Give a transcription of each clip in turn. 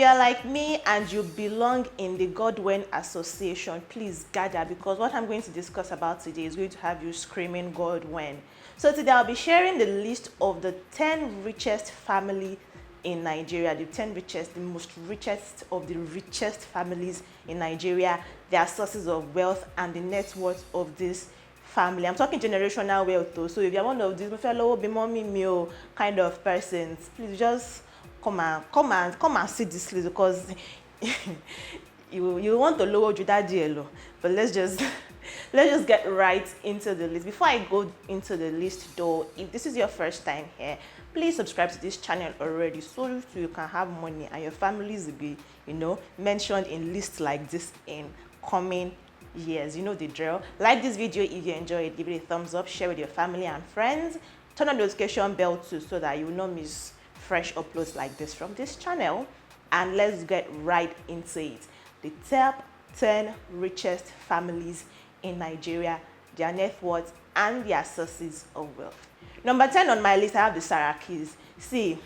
are like me and you belong in the Godwin Association, please gather, because what I'm going to discuss about today is going to have you screaming Godwin. So today I'll be sharing the list of the 10 richest family in Nigeria, the 10 richest, the most richest of the richest families in Nigeria, their sources of wealth and the net worth of this family. I'm talking generational wealth though, so if you're one of these fellow mommy meal kind of persons, please just come and see this list, because you want to lower that DLO. But let's just get right into the list. Before I go into the list though, if this is your first time here, please subscribe to this channel already, so you can have money and your families will be, mentioned in lists like this in coming years. You know the drill. Like this video if you enjoy it, give it a thumbs up, share with your family and friends, turn on the notification bell too, so that you will not miss fresh uploads like this from this channel. And let's get right into it. The top 10 richest families in Nigeria, their net worth and their sources of wealth. Number 10 on my list, I have the Sarakis. See,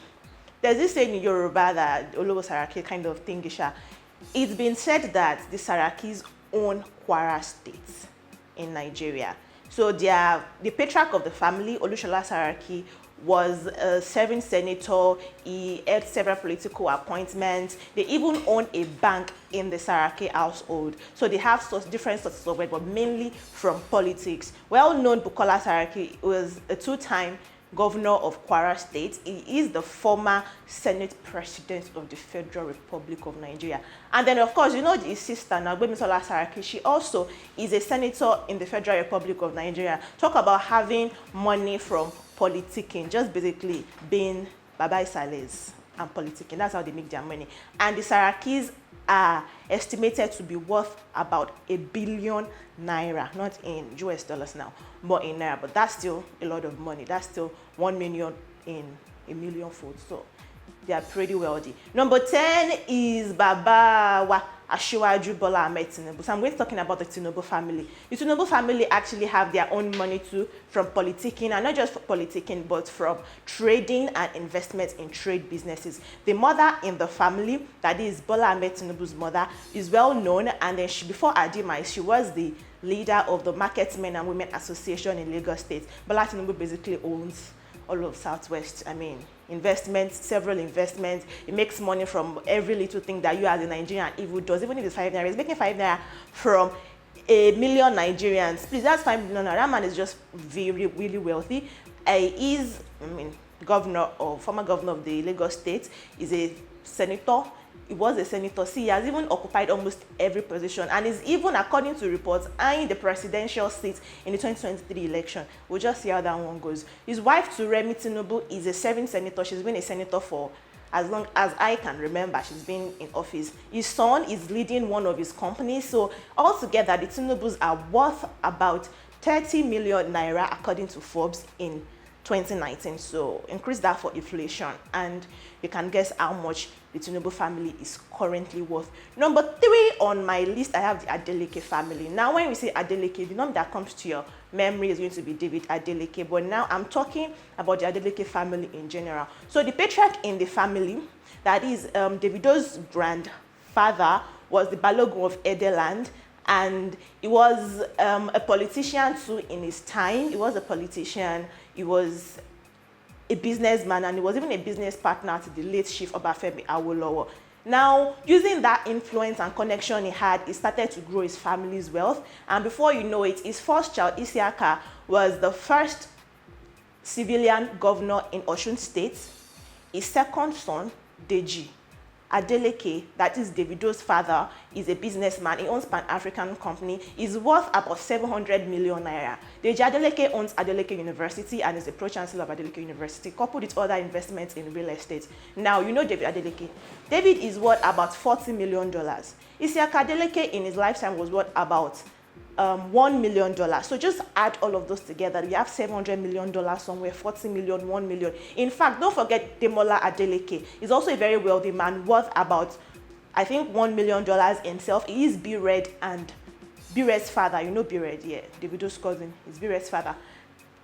there's this saying in Yoruba that Olowo Saraki kind of thing. It's been said that the Sarakis own Kwara State in Nigeria. So the patriarch of the family, Olushola Saraki, was a serving senator. He held several political appointments. They even own a bank in the Saraki household. So they have different sources of wealth, but mainly from politics. Well-known Bukola Saraki was a two-time governor of Kwara State. He is the former Senate President of the Federal Republic of Nigeria. And then, of course, his sister, Nagbemisola Saraki, she also is a senator in the Federal Republic of Nigeria. Talk about having money from politicking, just basically being Baba Isales and politicking. That's how they make their money. And the Sarakis are estimated to be worth about £1 billion, not in US dollars now, but in naira. But that's still a lot of money. That's still 1 million in a million folds. So they are pretty wealthy. Number 10 is Baba Asiwaju Bola Ahmed Tinubu. So I'm going to talking about the Tinubu family. The Tinubu family actually have their own money too, from politicking, and not just for politicking, but from trading and investments in trade businesses. The mother in the family, that is Bola Ahmed Tinubu's mother, is well known, and then before her demise, she was the leader of the Marketmen and Women Association in Lagos State. Bola Tinubu basically owns all of Southwest. Investments, several investments. It makes money from every little thing that you as a Nigerian even does. Even if it's 5 naira, it's making 5 naira from 1 million Nigerians. Please, that's 5 million naira. That man is just very, really wealthy. He is, former governor of the Lagos State. He's a senator. He was a senator. See, he has even occupied almost every position, and is even, according to reports, eyeing the presidential seat in the 2023 election. We'll just see how that one goes. His wife, Remi Tinubu, is a serving senator. She's been a senator for as long as I can remember. She's been in office. His son is leading one of his companies. So altogether, the Tinubus are worth about 30 million naira, according to Forbes, in 2019. So increase that for inflation, and you can guess how much the Tinubu family is currently worth. Number 3 on my list, I have the Adeleke family. Now, when we say Adeleke, the name that comes to your memory is going to be David Adeleke, but now I'm talking about the Adeleke family in general. So the patriarch in the family, that is Davido's grandfather, was the Balogun of Edeland, and he was a politician too in his time. He was a politician. He was a businessman, and he was even a business partner to the late Chief Obafemi Awolowo. Now, using that influence and connection he had, he started to grow his family's wealth. And before you know it, his first child, Isiaka, was the first civilian governor in Osun State. His second son, Deji Adeleke, that is Davido's father, is a businessman. He owns Pan-African company. He's worth about 700 million naira. Deji Adeleke owns Adeleke University and is the pro-chancellor of Adeleke University, coupled with other investments in real estate. Now, you know David Adeleke. David is worth about $40 million. Isiaka Adeleke in his lifetime was worth about $1 million. So just add all of those together. You have $700 million somewhere, 40 million, 1 million. In fact, don't forget Demola Adeleke. He's also a very wealthy man, worth about, I think, $1 million himself. He is B-Red and B-Red's father. You know B-Red, yeah, Davido's cousin. He's B-Red's father.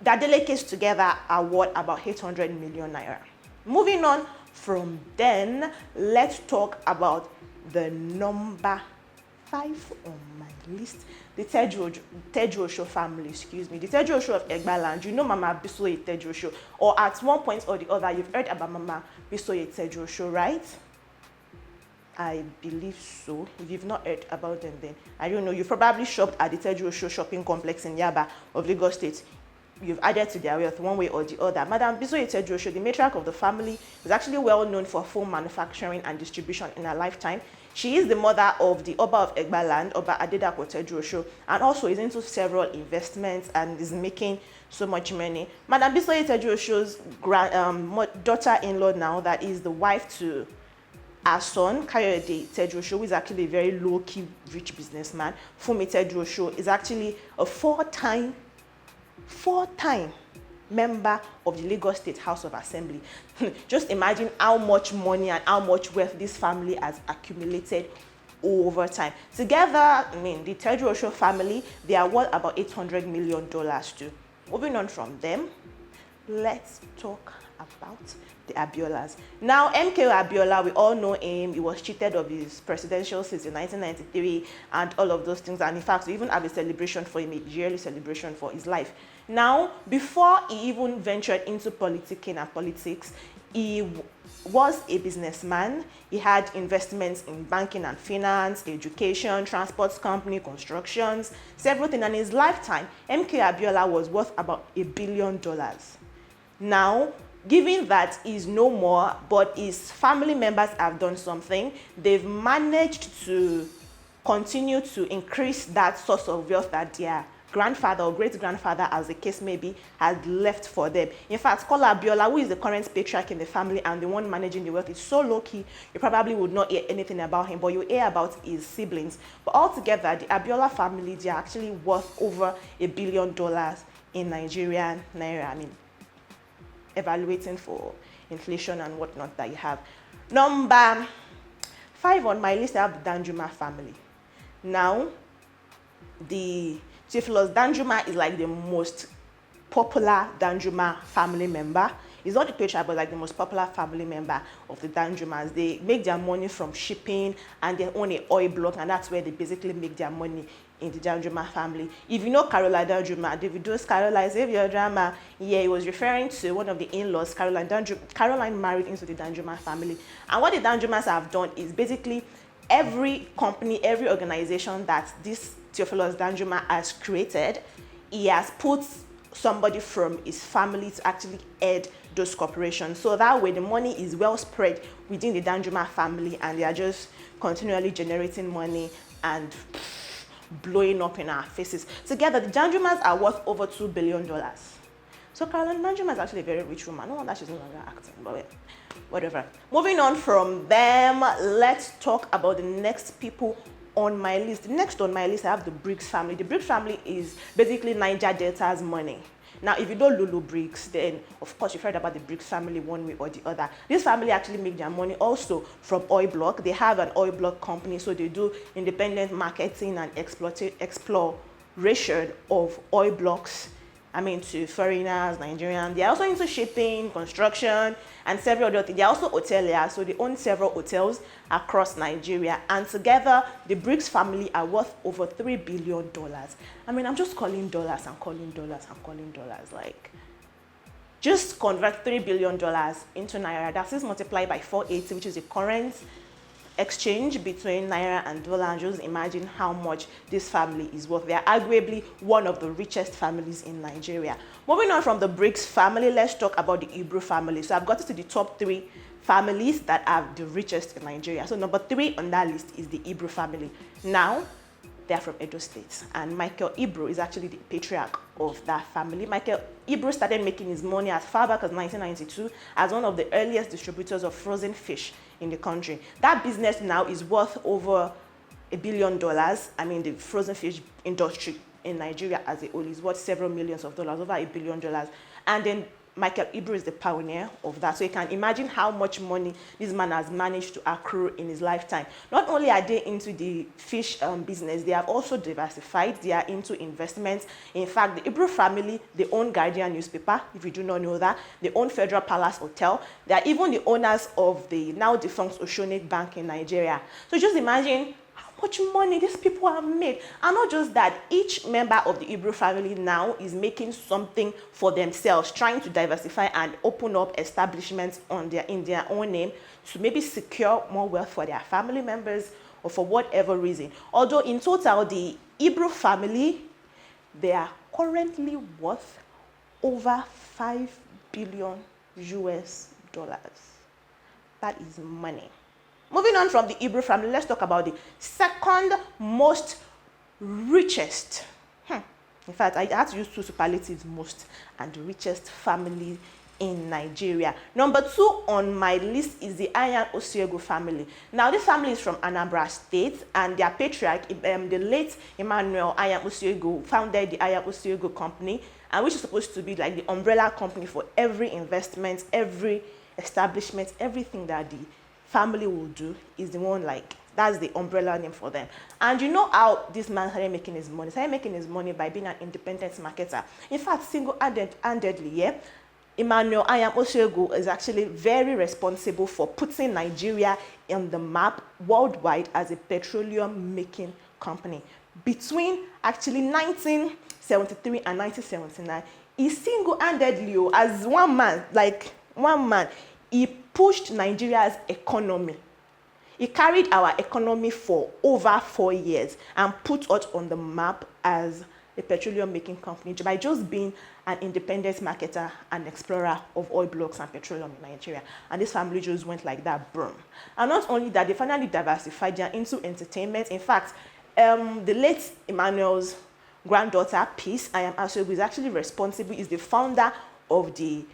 The Adelekes together are worth about 800 million naira. Moving on, from then, let's talk about the number 5 on my list, the Tejuosho family, excuse me. The Tejuosho of Egbaland. You know Mama Bisoye Tejuosho, or at one point or the other, you've heard about Mama Bisoye Tejuosho, right? I believe so. If you've not heard about them, then I don't know. You probably shopped at the Tejuosho shopping complex in Yaba of Lagos State. You've added to their wealth one way or the other. Madam Bisoye Tejuosho, the matriarch of the family, is actually well known for phone manufacturing and distribution in her lifetime. She is the mother of the Oba of Egbaland, Oba Adedapo Tejuosho, and also is into several investments and is making so much money. Madam Bisoye Tejuosho's daughter-in-law now, that is the wife to our son, Kayode Tejuosho, who is actually a very low-key rich businessman. Fumi Tejuosho is actually a four-time member of the Lagos State House of Assembly. Just imagine how much money and how much wealth this family has accumulated over time. Together, I mean, the Tejuosho family, they are worth about $800 million too. Moving on from them, let's talk about the Abiolas. Now, MKO Abiola, we all know him. He was cheated of his presidential seat in 1993 and all of those things. And in fact, we even have a celebration for him, a yearly celebration for his life. Now, before he even ventured into politicking and politics, he was a businessman. He had investments in banking and finance, education, transport company, constructions, several things. And in his lifetime, MKO Abiola was worth about $1 billion. Now, given that he's no more, but his family members have done something, they've managed to continue to increase that source of wealth that their grandfather or great-grandfather, as the case may be, had left for them. In fact, Kola Abiola, who is the current patriarch in the family and the one managing the wealth, is so low-key, you probably would not hear anything about him, but you hear about his siblings. But altogether, the Abiola family, they are actually worth over $1 billion in Nigerian naira. I mean, evaluating for inflation and whatnot that you have. Number 5 on my list, I have the Danjuma family. Now, the Theophilus Danjuma is like the most popular Danjuma family member. He's not the patriarch, but like the most popular family member of the Danjumas. They make their money from shipping and they own an oil block, and that's where they basically make their money in the Danjuma family. If you know Caroline Danjuma, Davido's Caroline Xavier drama, yeah, he was referring to one of the in-laws, Caroline married into the Danjuma family. And what the Danjumas have done is basically every company, every organization that this Theophilus Danjuma has created, he has put somebody from his family to actually head those corporations. So that way the money is well spread within the Danjuma family and they are just continually generating money and blowing up in our faces. Together, the Danjumas are worth over $2 billion. So Caroline Danjuma is actually a very rich woman. No wonder she's no longer acting, but whatever. Moving on from them, let's talk about the next people on my list. Next on my list, I have the Briggs family. The Briggs family is basically Niger Delta's money. Now, if you don't Lulu Briggs, then of course you've heard about the Briggs family one way or the other. This family actually make their money also from oil block. They have an oil block company, so they do independent marketing and exploration of oil blocks. I mean, to foreigners, Nigerians. They're also into shipping, construction, and several other things. They're also hoteliers, so they own several hotels across Nigeria. And together, the Briggs family are worth over $3 billion. I mean, I'm just calling dollars and calling dollars and calling dollars. Like, just convert $3 billion into Naira. That's just multiplied by 480, which is the current exchange between Naira and dollar, and just imagine how much this family is worth. They are arguably one of the richest families in Nigeria. Moving on from the Briggs family, let's talk about the Ibra family. So I've got to the top 3 families that are the richest in Nigeria. So number 3 on that list is the Ibra family. Now, they're from Edo State, and Michael Ibra is actually the patriarch of that family. Michael Ibra started making his money as far back as 1992 as one of the earliest distributors of frozen fish in the country. That business now is worth over $1 billion. I mean, the frozen fish industry in Nigeria as a whole is worth several millions of dollars, over $1 billion. And then Michael Ibra is the pioneer of that. So you can imagine how much money this man has managed to accrue in his lifetime. Not only are they into the fish business, they have also diversified. They are into investments. In fact, the Ibra family, they own Guardian newspaper, if you do not know that. They own Federal Palace Hotel. They are even the owners of the now defunct Oceanic Bank in Nigeria. So just imagine how much money these people have made. And not just that, each member of the Ibra family now is making something for themselves, trying to diversify and open up establishments in their own name to maybe secure more wealth for their family members or for whatever reason. Although in total, the Ibra family, they are currently worth over 5 billion US dollars. That is money. Moving on from the Ibra family, let's talk about the second most richest. In fact, I had to use two superlatives, most and richest family in Nigeria. Number 2 on my list is the Ayan Osiego family. Now, this family is from Anambra State, and their patriarch, the late Emmanuel Ayan Osiego, founded the Ayan Osiego company, and which is supposed to be like the umbrella company for every investment, every establishment, everything that the family will do is the one, like, that's the umbrella name for them. And you know how this man started making his money? He started making his money by being an independent marketer. In fact, single-handedly, yeah, Emmanuel Ayan Osiego is actually very responsible for putting Nigeria on the map worldwide as a petroleum making company. Between actually 1973 and 1979, he single-handedly, as one man, he pushed Nigeria's economy. He carried our economy for over 4 years and put us on the map as a petroleum making company by just being an independent marketer and explorer of oil blocks and petroleum in Nigeria. And this family just went like that, boom. And not only that, they finally diversified. They are into entertainment. In fact, the late Emmanuel's granddaughter, Peace Ayan Osiego, is actually responsible, is the founder of the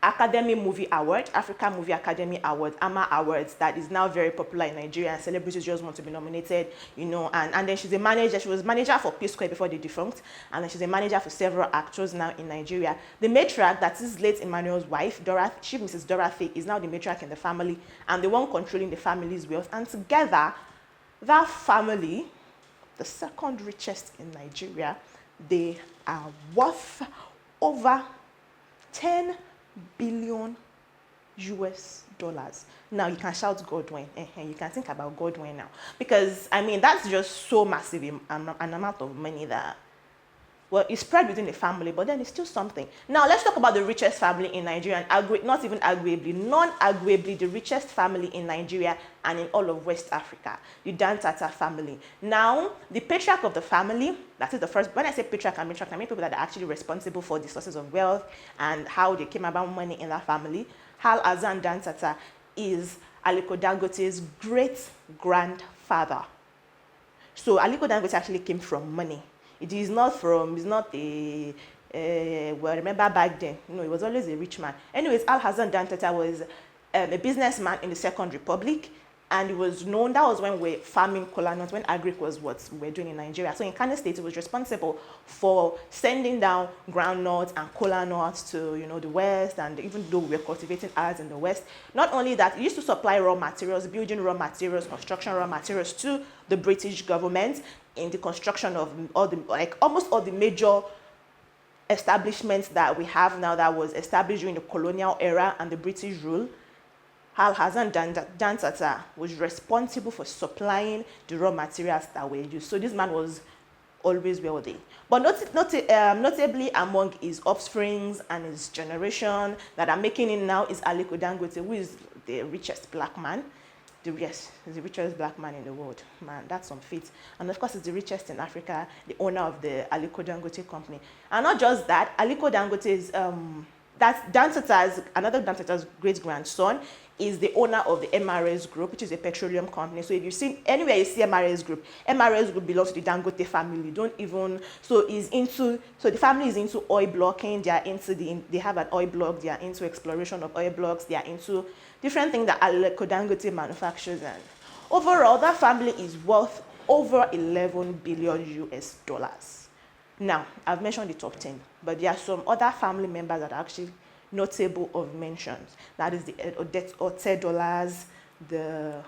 Academy Movie Award, African Movie Academy Award, AMA Awards, that is now very popular in Nigeria, and celebrities just want to be nominated, you know. And then she's a manager. She was manager for P Square before they defunct, and then she's a manager for several actors now in Nigeria. The matriarch, that is late Emmanuel's wife, Dorothy, Mrs. Dorothy, is now the matriarch in the family and the one controlling the family's wealth. And together, that family, the second richest in Nigeria, they are worth over 10 billion US dollars. Now you can shout Godwin. You can think about Godwin now, because I mean that's just so massive an amount of money that, well, it's spread within the family, but then it's still something. Now let's talk about the richest family in Nigeria, and not even arguably, non-arguably the richest family in Nigeria and in all of West Africa, the Dantata family. Now, the patriarch of the family, that is the first, when I say patriarch and matriarch, I mean people that are actually responsible for the sources of wealth and how they came about money in that family. Hal Azan Dantata is Aliko Dangote's great-grandfather. So Aliko Dangote actually came from money. It is not from, it's not a, well, remember back then, you know, he was always a rich man. Anyways, Al Hassan Dantata was a businessman in the Second Republic, and it was known, that was when we're farming kola nuts, when agric was what we're doing in Nigeria. So in Kano State, it was responsible for sending down groundnuts and kola nuts to, you know, the West, and even though we were cultivating ours in the West. Not only that, it used to supply raw materials, building raw materials, construction raw materials to the British government in the construction of all the, like almost all the major establishments that we have now that was established during the colonial era and the British rule. Al Hassan Dantata was responsible for supplying the raw materials that were used. So this man was always wealthy. But notably among his offsprings and his generation that are making it now is Aliko Dangote, who is the richest black man. Yes, he's the richest black man in the world. Man, that's some feat. And of course, he's the richest in Africa, the owner of the Aliko Dangote company. And not just that, Aliko Dangote is, that's Dantata's, another Dantata's great-grandson, is the owner of the MRS Group, which is a petroleum company. So if you see, anywhere you see MRS Group belongs to the Dangote family. Don't even, so the family is into oil blocking, they have an oil block, they are into exploration of oil blocks, they are into different things that Aliko Dangote manufactures. And overall, that family is worth over 11 billion US dollars. Now, I've mentioned the top 10, but there are some other family members that are actually notable of mentions. That is the Otedolas, the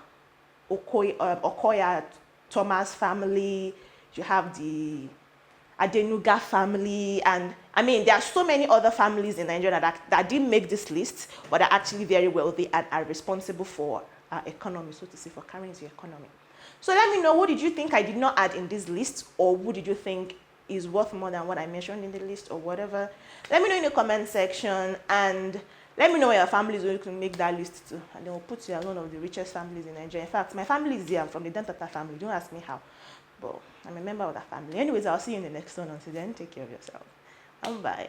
Okoya Thomas family. You have the Adenuga family, and I mean, there are so many other families in Nigeria that didn't make this list, but are actually very wealthy and are responsible for our economy, so to say, for carrying the economy. So let me know, who did you think I did not add in this list, or who did you think is worth more than what I mentioned in the list, or whatever. Let me know in the comment section, and let me know where your family is going to make that list too, and then we'll put you as one of the richest families in Nigeria. In fact, my family is here. I'm from the Dantata family. Don't ask me how, but I'm a member of that family. Anyways, I'll see you in the next one. Until then, take care of yourself. Bye.